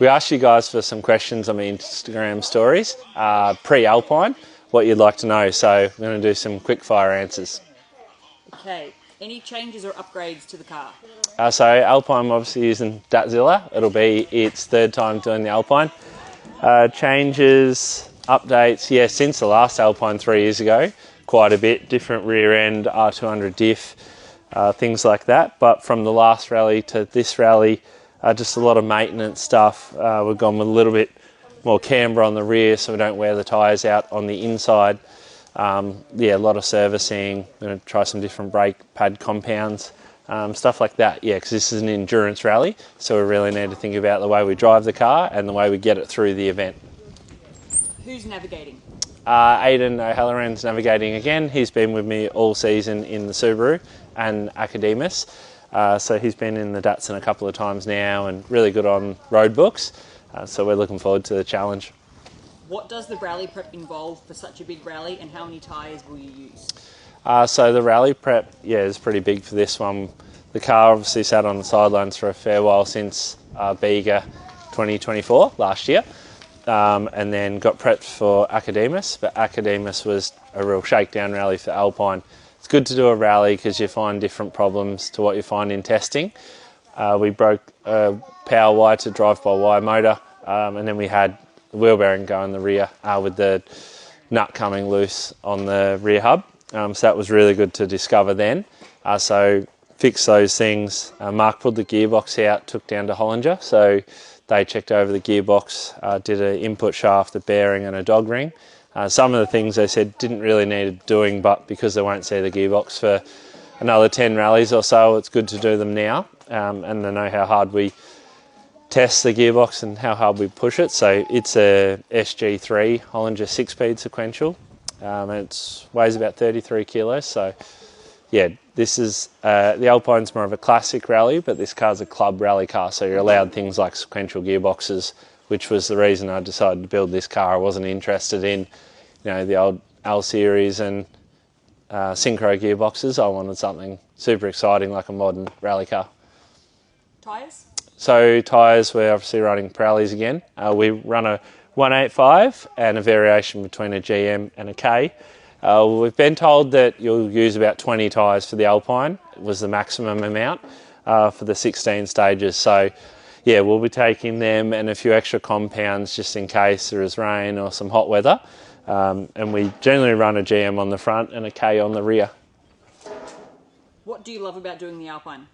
We asked you guys for some questions on my Instagram stories, pre-Alpine, what you'd like to know. So we're going to do some quick fire answers. Okay, any changes or upgrades to the car? So Alpine, we're obviously using Datzilla. It'll be its third time doing the Alpine. Changes, updates, yeah, since the last Alpine 3 years ago, quite a bit. Different rear end, R200 diff, things like that. But from the last rally to this rally, just a lot of maintenance stuff. We've gone with a little bit more camber on the rear so we don't wear the tyres out on the inside. Yeah, a lot of servicing. We're going to try some different brake pad compounds, stuff like that. Yeah, because this is an endurance rally, so we really need to think about the way we drive the car and the way we get it through the event. Who's navigating? Aidan O'Halloran's navigating again. He's been with me all season in the Subaru and Academus. So he's been in the Datsun a couple of times now and really good on road books. So we're looking forward to the challenge. What does the rally prep involve for such a big rally, and how many tyres will you use? So the rally prep, yeah, is pretty big for this one. The car obviously sat on the sidelines for a fair while since Bega 2024, last year, and then got prepped for Academus, but Academus was a real shakedown rally for Alpine. It's good to do a rally because you find different problems to what you find in testing. We broke a power wire to drive-by-wire motor, and then we had the wheel bearing go in the rear with the nut coming loose on the rear hub. So that was really good to discover then. So fixed those things. Mark pulled the gearbox out, took down to Hollinger. So they checked over the gearbox, did an input shaft, a bearing and a dog ring. Some of the things they said didn't really need doing, but because they won't see the gearbox for another 10 rallies or so, it's good to do them now. And they know how hard we test the gearbox and how hard we push it. So it's a SG3 Hollinger 6-speed sequential. It weighs about 33 kilos. So yeah, this is, the Alpine's more of a classic rally, but this car's a club rally car. So you're allowed things like sequential gearboxes, which was the reason I decided to build this car. I wasn't interested in, the old L series and synchro gearboxes. I wanted something super exciting like a modern rally car. Tyres? So tyres, we're obviously running Pirellis again. We run a 185 and a variation between a GM and a K. We've been told that you'll use about 20 tyres for the Alpine. It was the maximum amount for the 16 stages. So yeah, we'll be taking them and a few extra compounds just in case there is rain or some hot weather. And we generally run a GM on the front and a K on the rear. What do you love about doing the Alpine?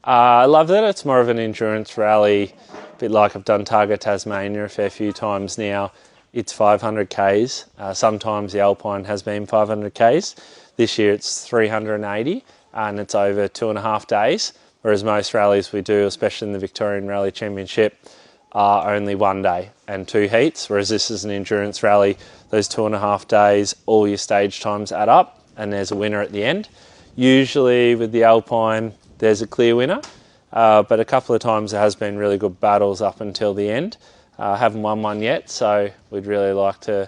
I love that it's more of an endurance rally, a bit like I've done Targa Tasmania a fair few times now. It's 500 Ks. Sometimes the Alpine has been 500 Ks. This year it's 380 and it's over 2.5 days. Whereas most rallies we do, especially in the Victorian Rally Championship, are only 1 day and 2 heats, whereas this is an endurance rally. Those 2.5 days, all your stage times add up and there's a winner at the end. Usually with the Alpine, there's a clear winner, but a couple of times there has been really good battles up until the end. Haven't won one yet, so we'd really like to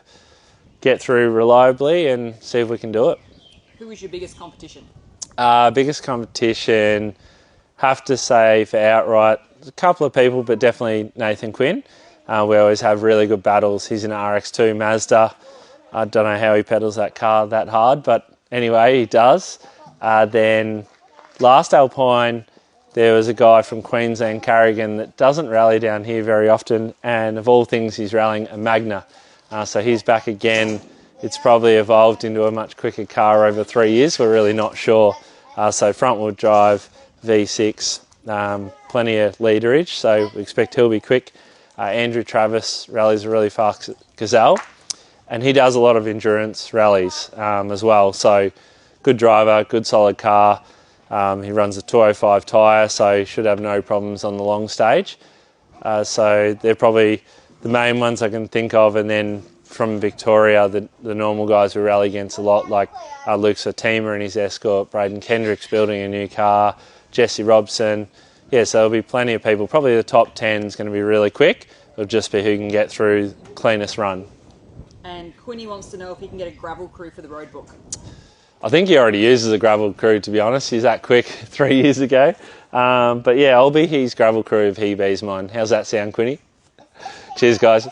get through reliably and see if we can do it. Who is your biggest competition? Biggest competition, have to say for outright, a couple of people, but definitely Nathan Quinn. We always have really good battles. He's in an RX2 Mazda. I don't know how he pedals that car that hard, but anyway, he does. Then last Alpine, there was a guy from Queensland, Carrigan, that doesn't rally down here very often, and of all things, he's rallying a Magna. So he's back again. It's probably evolved into a much quicker car over 3 years. We're really not sure. So front-wheel drive, V6, plenty of leaderage, so we expect he'll be quick. Andrew Travis rallies a really fast Gazelle, and he does a lot of endurance rallies as well. So good driver, good solid car. He runs a 205 tyre, so he should have no problems on the long stage. So they're probably the main ones I can think of. And then from Victoria, the normal guys we rally against a lot, like Luke Satima and his Escort, Braden Kendrick's building a new car, Jesse Robson. Yeah, so there'll be plenty of people. Probably the top 10 is going to be really quick. It'll just be who can get through cleanest run. And Quinny wants to know if he can get a gravel crew for the road book. I think he already uses a gravel crew, to be honest. He's that quick 3 years ago. But yeah, I'll be his gravel crew if he be's mine. How's that sound, Quinny? Cheers, guys.